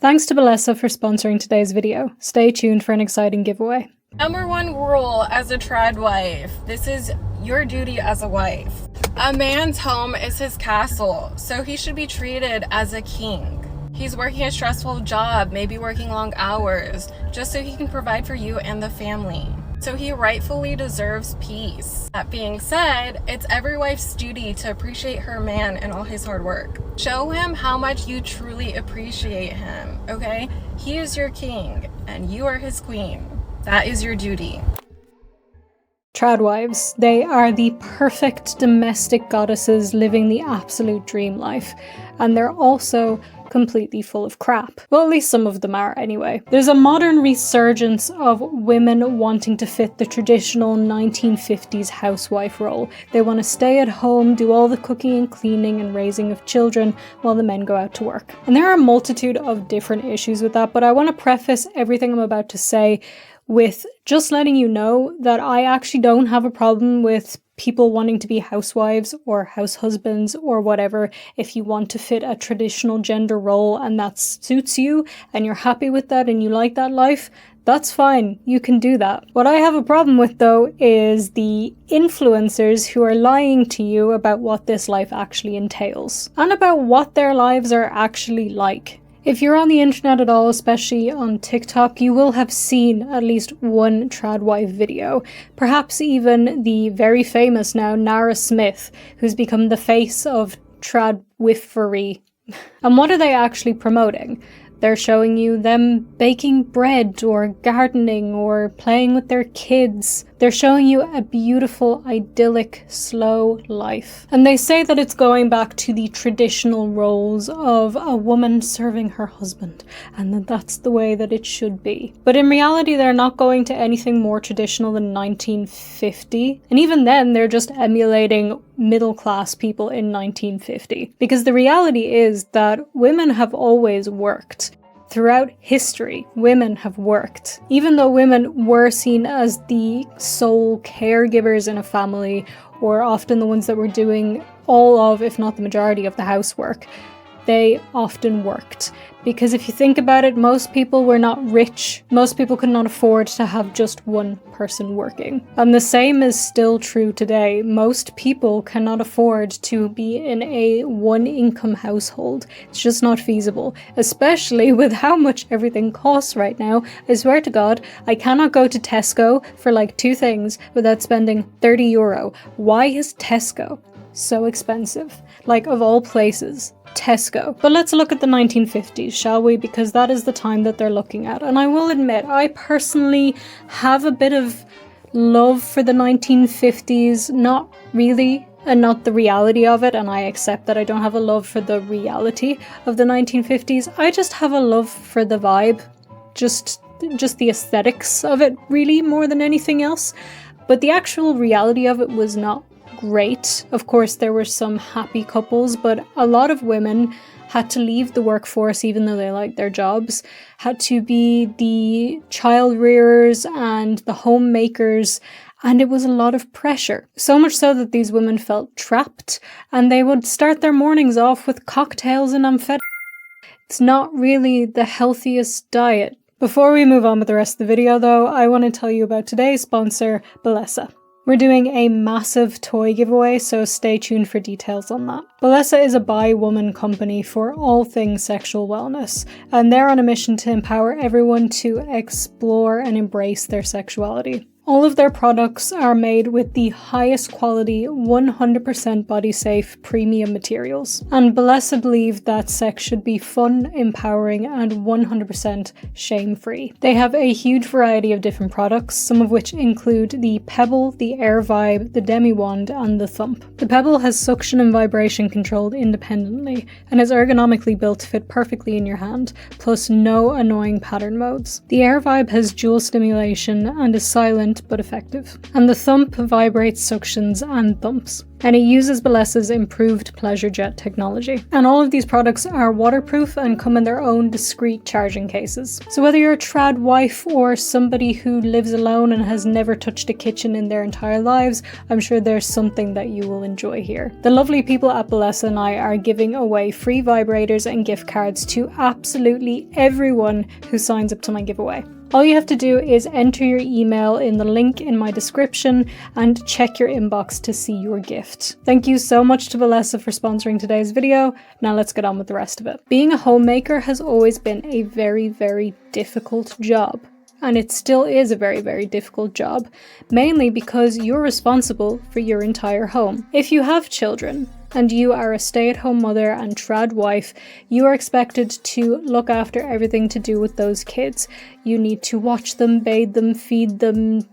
Thanks to Ballerina for sponsoring today's video. Stay tuned for an exciting giveaway. Number one rule as a tradwife. This is your duty as a wife. A man's home is his castle, so he should be treated as a king. He's working a stressful job, maybe working long hours, just so he can provide for you and the family. So he rightfully deserves peace. That being said, it's every wife's duty to appreciate her man and all his hard work. Show him how much you truly appreciate him, okay? He is your king, and you are his queen. That is your duty. Tradwives. They are the perfect domestic goddesses living the absolute dream life. And they're also completely full of crap. Well, at least some of them are anyway. There's a modern resurgence of women wanting to fit the traditional 1950s housewife role. They want to stay at home, do all the cooking and cleaning and raising of children while the men go out to work. And there are a multitude of different issues with that, but I want to preface everything I'm about to say with just letting you know that I actually don't have a problem with people wanting to be housewives or house husbands or whatever. If you want to fit a traditional gender role and that suits you and you're happy with that and you like that life, that's fine, you can do that. What I have a problem with though is the influencers who are lying to you about what this life actually entails and about what their lives are actually like. If you're on the internet at all, especially on TikTok, you will have seen at least one tradwife video. Perhaps even the very famous now Nara Smith, who's become the face of tradwifery. And what are they actually promoting? They're showing you them baking bread or gardening or playing with their kids. They're showing you a beautiful, idyllic, slow life. And they say that it's going back to the traditional roles of a woman serving her husband, and that that's the way that it should be. But in reality, they're not going to anything more traditional than 1950. And even then, they're just emulating middle-class people in 1950. Because the reality is that women have always worked. Throughout history, women have worked. Even though women were seen as the sole caregivers in a family, or often the ones that were doing all of, if not the majority of the housework, they often worked. Because if you think about it, most people were not rich. Most people could not afford to have just one person working. And the same is still true today. Most people cannot afford to be in a one-income household. It's just not feasible, especially with how much everything costs right now. I swear to God, I cannot go to Tesco for like 2 things without spending €30. Why is Tesco so expensive? Like, of all places, Tesco. But let's look at the 1950s, shall we? Because that is the time that they're looking at. And I will admit, I personally have a bit of love for the 1950s, not really, and not the reality of it, and I accept that I don't have a love for the reality of the 1950s. I just have a love for the vibe, just the aesthetics of it, really, more than anything else. But the actual reality of it was not great. Of course, there were some happy couples, but a lot of women had to leave the workforce even though they liked their jobs, had to be the child rearers and the homemakers, and it was a lot of pressure. So much so that these women felt trapped, and they would start their mornings off with cocktails and amphetamines. It's not really the healthiest diet. Before we move on with the rest of the video though, I want to tell you about today's sponsor, Ballerina. We're doing a massive toy giveaway, so stay tuned for details on that. Ballerina is a bi-woman company for all things sexual wellness, and they're on a mission to empower everyone to explore and embrace their sexuality. All of their products are made with the highest quality, 100% body-safe premium materials. And Ballerina believe that sex should be fun, empowering, and 100% shame-free. They have a huge variety of different products, some of which include the Pebble, the Air Vibe, the Demi Wand, and the Thump. The Pebble has suction and vibration controlled independently, and is ergonomically built to fit perfectly in your hand, plus no annoying pattern modes. The Air Vibe has dual stimulation and is silent but effective. And the Thump vibrates, suctions, and thumps. and it uses Ballerina's improved pleasure jet technology. And all of these products are waterproof and come in their own discreet charging cases. So whether you're a trad wife or somebody who lives alone and has never touched a kitchen in their entire lives, I'm sure there's something that you will enjoy here. The lovely people at Ballerina and I are giving away free vibrators and gift cards to absolutely everyone who signs up to my giveaway. All you have to do is enter your email in the link in my description and check your inbox to see your gift. Thank you so much to Ballerina for sponsoring today's video. Now let's get on with the rest of it. Being a homemaker has always been a very, very difficult job. And it still is a very, very difficult job, mainly because you're responsible for your entire home. If you have children, and you are a stay-at-home mother and trad wife, you are expected to look after everything to do with those kids. You need to watch them, bathe them, feed them,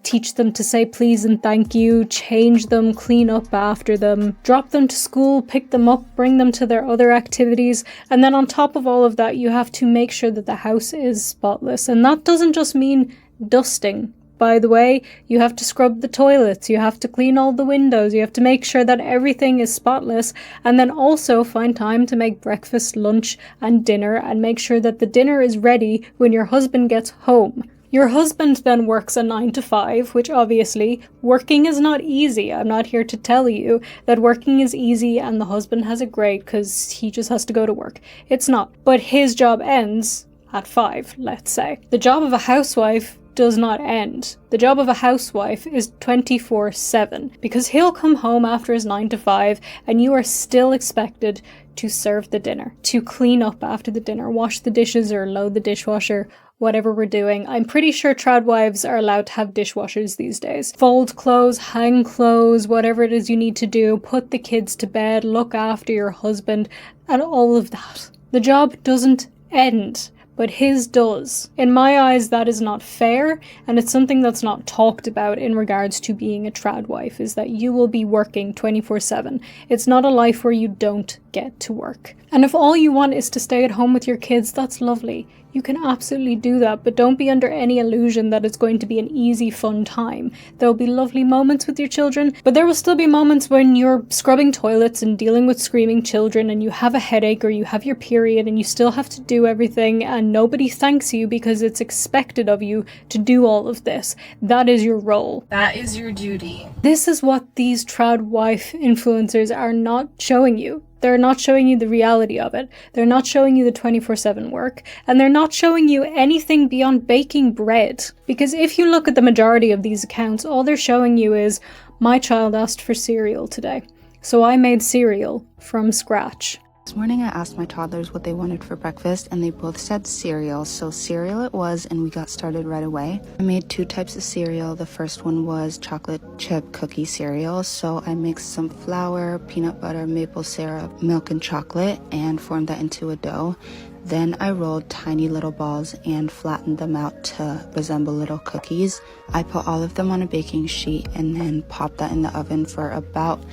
teach them to say please and thank you, change them, clean up after them, drop them to school, pick them up, bring them to their other activities, and then on top of all of that, you have to make sure that the house is spotless. And that doesn't just mean dusting. By the way, you have to scrub the toilets, you have to clean all the windows, you have to make sure that everything is spotless, and then also find time to make breakfast, lunch, and dinner, and make sure that the dinner is ready when your husband gets home. Your husband then works a 9 to 5, which obviously, working is not easy. I'm not here to tell you that working is easy and the husband has it great because he just has to go to work. It's not. But his job ends at 5, let's say. The job of a housewife does not end. The job of a housewife is 24/7 because he'll come home after his 9 to 5 and you are still expected to serve the dinner, to clean up after the dinner, wash the dishes or load the dishwasher, whatever we're doing. I'm pretty sure trad wives are allowed to have dishwashers these days. Fold clothes, hang clothes, whatever it is you need to do, put the kids to bed, look after your husband, and all of that. The job doesn't end, but his does. In my eyes, that is not fair, and it's something that's not talked about in regards to being a trad wife, is that you will be working 24/7. It's not a life where you don't get to work. And if all you want is to stay at home with your kids, that's lovely. You can absolutely do that, but don't be under any illusion that it's going to be an easy, fun time. There will be lovely moments with your children, but there will still be moments when you're scrubbing toilets and dealing with screaming children and you have a headache or you have your period and you still have to do everything and nobody thanks you because it's expected of you to do all of this. That is your role. That is your duty. This is what these trad wife influencers are not showing you. They're not showing you the reality of it. They're not showing you the 24/7 work. And they're not showing you anything beyond baking bread. Because if you look at the majority of these accounts, all they're showing you is, my child asked for cereal today, so I made cereal from scratch. This morning I asked my toddlers what they wanted for breakfast and they both said cereal, so cereal it was and we got started right away. I made 2 types of cereal. The first one was chocolate chip cookie cereal, so I mixed some flour, peanut butter, maple syrup, milk and chocolate and formed that into a dough. Then I rolled tiny little balls and flattened them out to resemble little cookies. I put all of them on a baking sheet and then popped that in the oven for about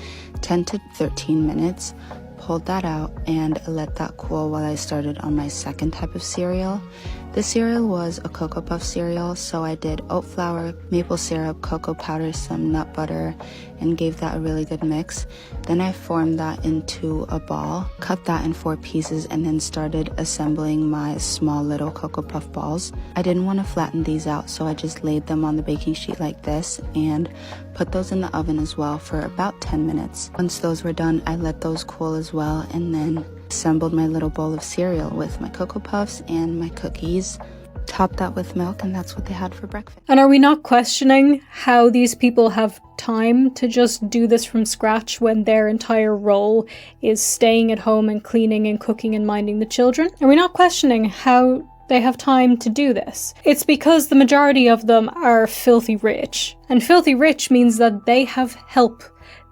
10 to 13 minutes. Pulled that out and let that cool while I started on my second type of cereal. This cereal was a Cocoa Puff cereal, so I did oat flour, maple syrup, cocoa powder, some nut butter, and gave that a really good mix. Then I formed that into a ball, cut that in 4 pieces, and then started assembling my small little Cocoa Puff balls. I didn't want to flatten these out, so I just laid them on the baking sheet like this and put those in the oven as well for about 10 minutes. Once those were done, I let those cool as well and then assembled my little bowl of cereal with my Cocoa Puffs and my cookies, topped that with milk, and that's what they had for breakfast. And are we not questioning how these people have time to just do this from scratch when their entire role is staying at home and cleaning and cooking and minding the children? Are we not questioning how they have time to do this? It's because the majority of them are filthy rich. And filthy rich means that they have help.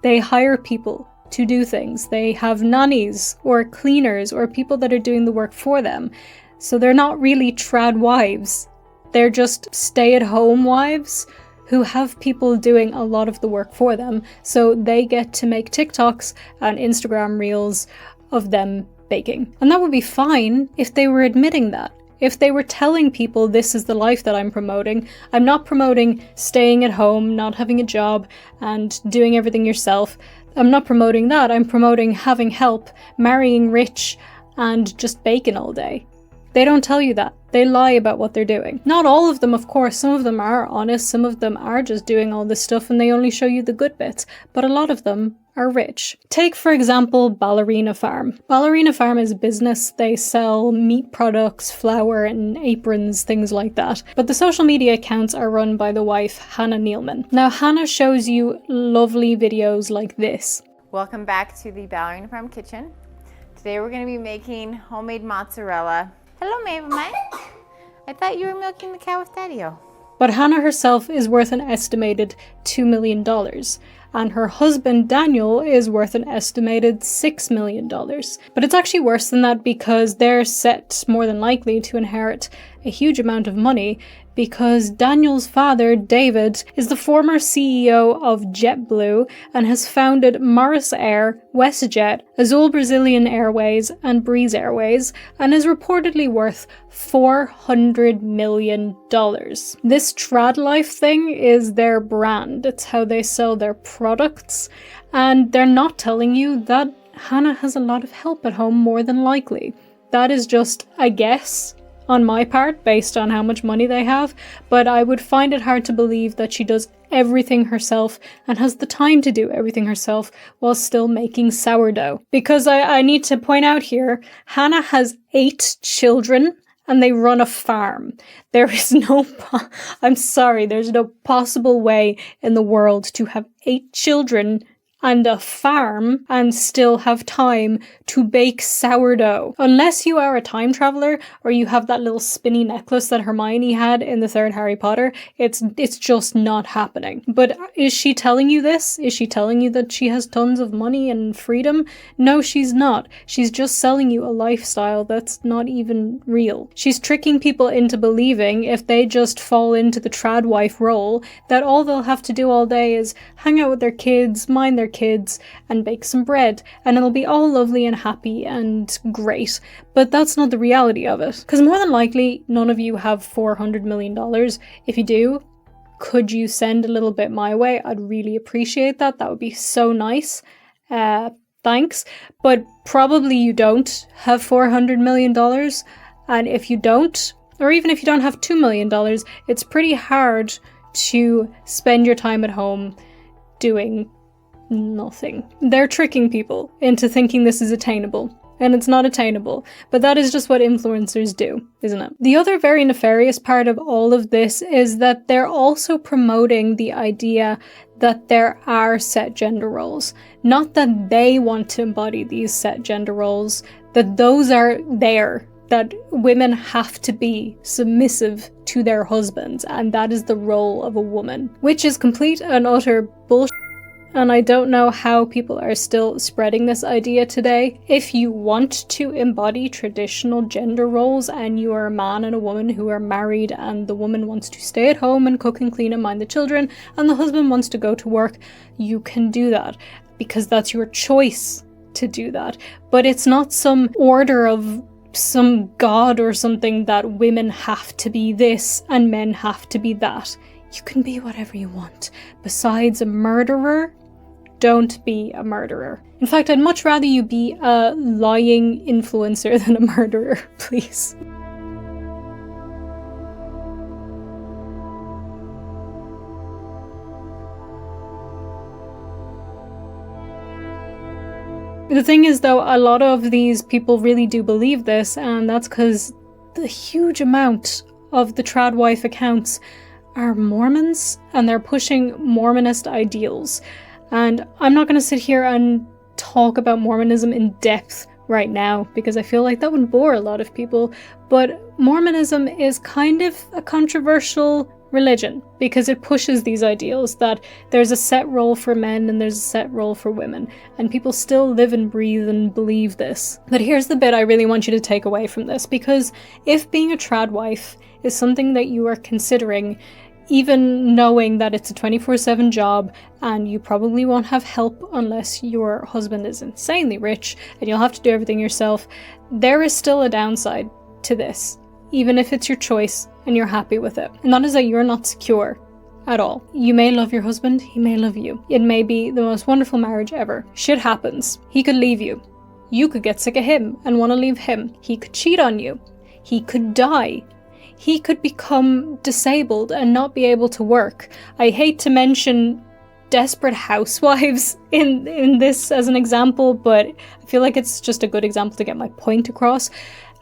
They hire people to do things. They have nannies or cleaners or people that are doing the work for them. So they're not really trad wives. They're just stay-at-home wives who have people doing a lot of the work for them. So they get to make TikToks and Instagram reels of them baking. And that would be fine if they were admitting that. If they were telling people this is the life that I'm promoting. I'm not promoting staying at home, not having a job, and doing everything yourself. I'm not promoting that. I'm promoting having help, marrying rich, and just baking all day. They don't tell you that. They lie about what they're doing. Not all of them, of course. Some of them are honest. Some of them are just doing all this stuff and they only show you the good bits. But a lot of them are rich. Take, for example, Ballerina Farm. Ballerina Farm is a business. They sell meat products, flour and aprons, things like that. But the social media accounts are run by the wife, Hannah Nealman. Now, Hannah shows you lovely videos like this. Welcome back to the Ballerina Farm kitchen. Today we're going to be making homemade mozzarella. Hello, Maven. I thought you were milking the cow with Daddy-O. But Hannah herself is worth an estimated $2 million, and her husband Daniel is worth an estimated $6 million. But it's actually worse than that because they're set more than likely to inherit a huge amount of money because Daniel's father, David, is the former CEO of JetBlue and has founded Morris Air, WestJet, Azul Brazilian Airways, and Breeze Airways, and is reportedly worth $400 million. This tradwife thing is their brand. It's how they sell their products, and they're not telling you that Hannah has a lot of help at home more than likely. That is just a guess on my part, based on how much money they have, but I would find it hard to believe that she does everything herself and has the time to do everything herself while still making sourdough. Because I need to point out here, Hannah has 8 children and they run a farm. There is I'm sorry, there's no possible way in the world to have 8 children and a farm and still have time to bake sourdough. Unless you are a time traveler or you have that little spinny necklace that Hermione had in the 3rd Harry Potter, it's just not happening. But is she telling you this? Is she telling you that she has tons of money and freedom? No, she's not. She's just selling you a lifestyle that's not even real. She's tricking people into believing if they just fall into the tradwife role that all they'll have to do all day is hang out with their kids, mind their kids, and bake some bread, and it'll be all lovely and happy and great. But that's not the reality of it. Because more than likely, none of you have $400 million. If you do, could you send a little bit my way? I'd really appreciate that. That would be so nice. Thanks. But probably you don't have $400 million. And if you don't, or even if you don't have $2 million, it's pretty hard to spend your time at home doing nothing. They're tricking people into thinking this is attainable, and it's not attainable, but that is just what influencers do, isn't it? The other very nefarious part of all of this is that they're also promoting the idea that there are set gender roles. Not that they want to embody these set gender roles, that those are there, that women have to be submissive to their husbands, and that is the role of a woman, which is complete and utter bullshit. And I don't know how people are still spreading this idea today. If you want to embody traditional gender roles and you are a man and a woman who are married and the woman wants to stay at home and cook and clean and mind the children and the husband wants to go to work, you can do that because that's your choice to do that. But it's not some order of some god or something that women have to be this and men have to be that. You can be whatever you want. Besides a murderer, don't be a murderer. In fact, I'd much rather you be a lying influencer than a murderer, please. The thing is, though, a lot of these people really do believe this, and that's because the huge amount of the tradwife accounts are Mormons, and they're pushing Mormonist ideals. And I'm not going to sit here and talk about Mormonism in depth right now, because I feel like that would bore a lot of people, but Mormonism is kind of a controversial religion, because it pushes these ideals that there's a set role for men and there's a set role for women, and people still live and breathe and believe this. But here's the bit I really want you to take away from this, because if being a tradwife is something that you are considering, even knowing that it's a 24/7 job and you probably won't have help unless your husband is insanely rich and you'll have to do everything yourself, there is still a downside to this, even if it's your choice and you're happy with it. And that is that you're not secure at all. You may love your husband, he may love you. It may be the most wonderful marriage ever. Shit happens. He could leave you. You could get sick of him and want to leave him. He could cheat on you. He could die. He could become disabled and not be able to work. I hate to mention Desperate Housewives in this as an example, but I feel like it's just a good example to get my point across.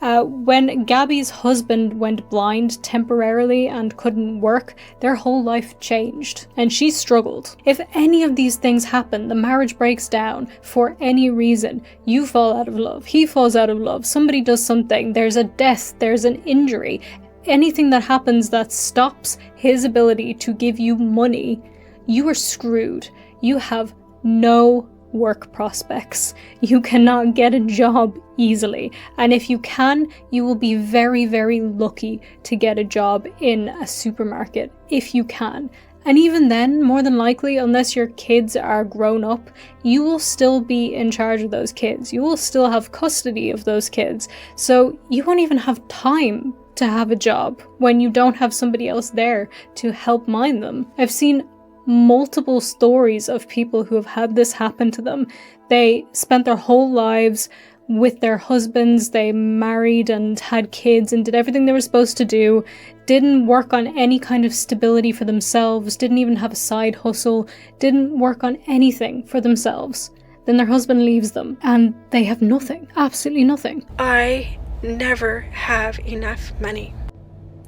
When Gabby's husband went blind temporarily and couldn't work, their whole life changed, and she struggled. If any of these things happen, the marriage breaks down for any reason, you fall out of love, he falls out of love, somebody does something, there's a death, there's an injury, anything that happens that stops his ability to give you money, you are screwed. You have no work prospects. You cannot get a job easily. And if you can, you will be very, very lucky to get a job in a supermarket, if you can. And even then, more than likely, unless your kids are grown up, you will still be in charge of those kids. You will still have custody of those kids. So you won't even have time to have a job when you don't have somebody else there to help mind them. I've seen multiple stories of people who have had this happen to them. They spent their whole lives with their husbands, they married and had kids and did everything they were supposed to do, didn't work on any kind of stability for themselves, didn't even have a side hustle, didn't work on anything for themselves. Then their husband leaves them and they have nothing, absolutely nothing. I never have enough money.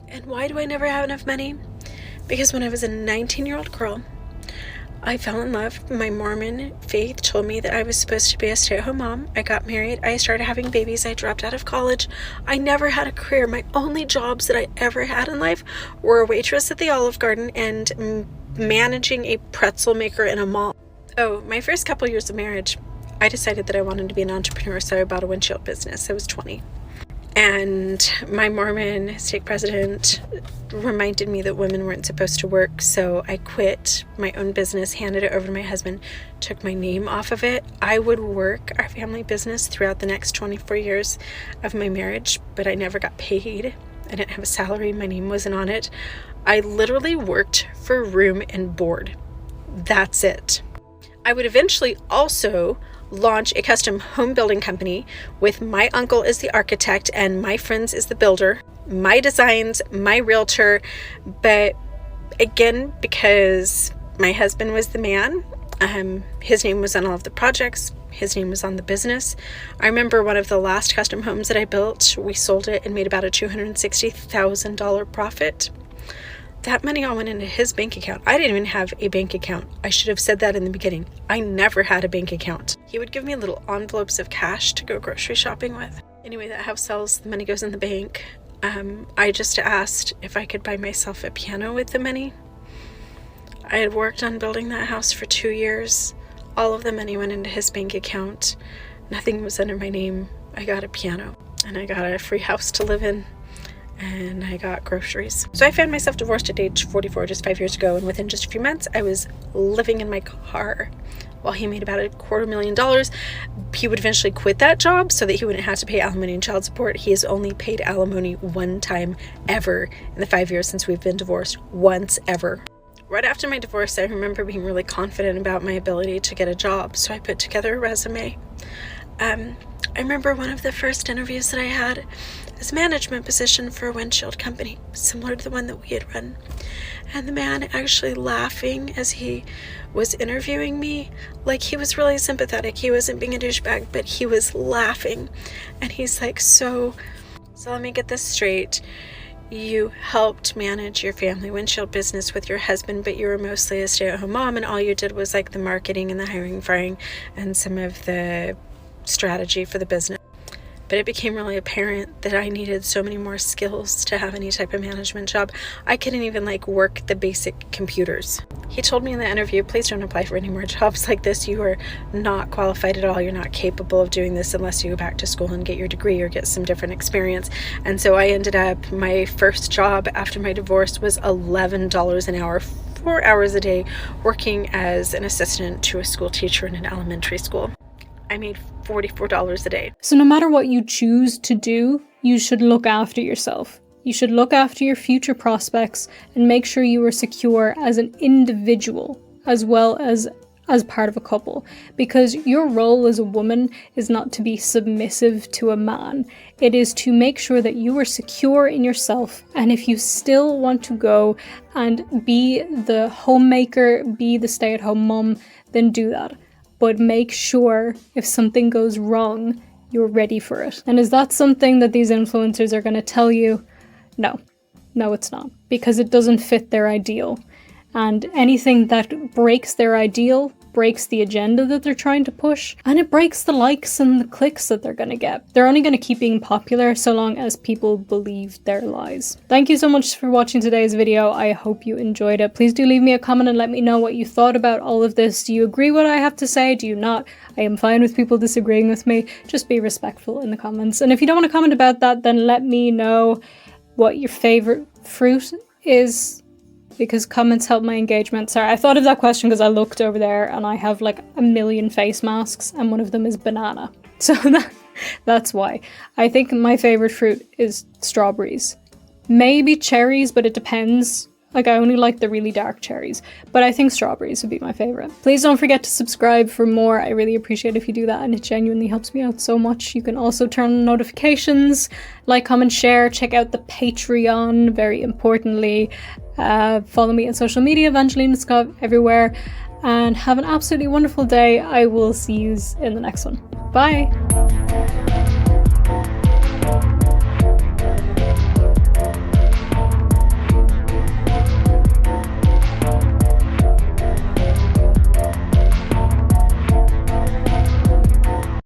And why do I never have enough money? Because when I was a 19-year-old girl, I fell in love. My Mormon faith told me that I was supposed to be a stay-at-home mom. I got married. I started having babies. I dropped out of college. I never had a career. My only jobs that I ever had in life were a waitress at the Olive Garden and managing a pretzel maker in a mall. Oh, my first couple years of marriage, I decided that I wanted to be an entrepreneur, so I bought a windshield business. I was 20. And my Mormon stake president reminded me that women weren't supposed to work, so I quit my own business, handed it over to my husband, took my name off of it. I would work our family business throughout the next 24 years of my marriage, but I never got paid. I didn't have a salary. My name wasn't on it. I literally worked for room and board. That's it. I would eventually also launch a custom home building company with my uncle as the architect and my friends as the builder, my designs, my realtor. But again, because my husband was the man, his name was on all of the projects, his name was on the business. I remember one of the last custom homes that I built, we sold it and made about a $260,000 profit. That money all went into his bank account. I didn't even have a bank account. I should have said that in the beginning. I never had a bank account. He would give me little envelopes of cash to go grocery shopping with. Anyway, that house sells, the money goes in the bank. I just asked if I could buy myself a piano with the money. I had worked on building that house for 2 years. All of the money went into his bank account. Nothing was under my name. I got a piano and I got a free house to live in. And I got groceries. So I found myself divorced at age 44 just 5 years ago, and within just a few months I was living in my car while he made about $250,000. He would eventually quit that job so that he wouldn't have to pay alimony and child support. He has only paid alimony one time ever in the 5 years since we've been divorced. Once ever. Right after my divorce, I remember being really confident about my ability to get a job, so I put together a resume. I remember one of the first interviews that I had as a management position for a windshield company, similar to the one that we had run. And the man actually laughing as he was interviewing me, like he was really sympathetic. He wasn't being a douchebag, but he was laughing. And he's like, so let me get this straight. You helped manage your family windshield business with your husband, but you were mostly a stay-at-home mom, and all you did was like the marketing and the hiring, firing, and some of the strategy for the business. But it became really apparent that I needed so many more skills to have any type of management job. I couldn't even work the basic computers. He told me in the interview, please don't apply for any more jobs like this. You are not qualified at all. You're not capable of doing this unless you go back to school and get your degree or get some different experience. And so I ended up, my first job after my divorce was $11 an hour, 4 hours a day, working as an assistant to a school teacher in an elementary school. I made $44 a day. So no matter what you choose to do, you should look after yourself. You should look after your future prospects and make sure you are secure as an individual as well as part of a couple, because your role as a woman is not to be submissive to a man. It is to make sure that you are secure in yourself, and if you still want to go and be the homemaker, be the stay-at-home mom, then do that. But make sure if something goes wrong, you're ready for it. And is that something that these influencers are going to tell you? No. No, it's not, because it doesn't fit their ideal. And anything that breaks their ideal breaks the agenda that they're trying to push, and it breaks the likes and the clicks that they're going to get. They're only going to keep being popular so long as people believe their lies. Thank you so much for watching today's video. I hope you enjoyed it. Please do leave me a comment and let me know what you thought about all of this. Do you agree what I have to say? Do you not? I am fine with people disagreeing with me. Just be respectful in the comments. And if you don't want to comment about that, then let me know what your favorite fruit is, because comments help my engagement. Sorry, I thought of that question because I looked over there and I have like a million face masks and one of them is banana. So that's why. I think my favorite fruit is strawberries. Maybe cherries, but it depends. Like, I only like the really dark cherries, but I think strawberries would be my favorite. Please don't forget to subscribe for more. I really appreciate if you do that, and it genuinely helps me out so much. You can also turn on notifications, like, comment, share, check out the Patreon, very importantly. Follow me on social media, VangelinaSkov everywhere, and have an absolutely wonderful day. I will see you in the next one. Bye!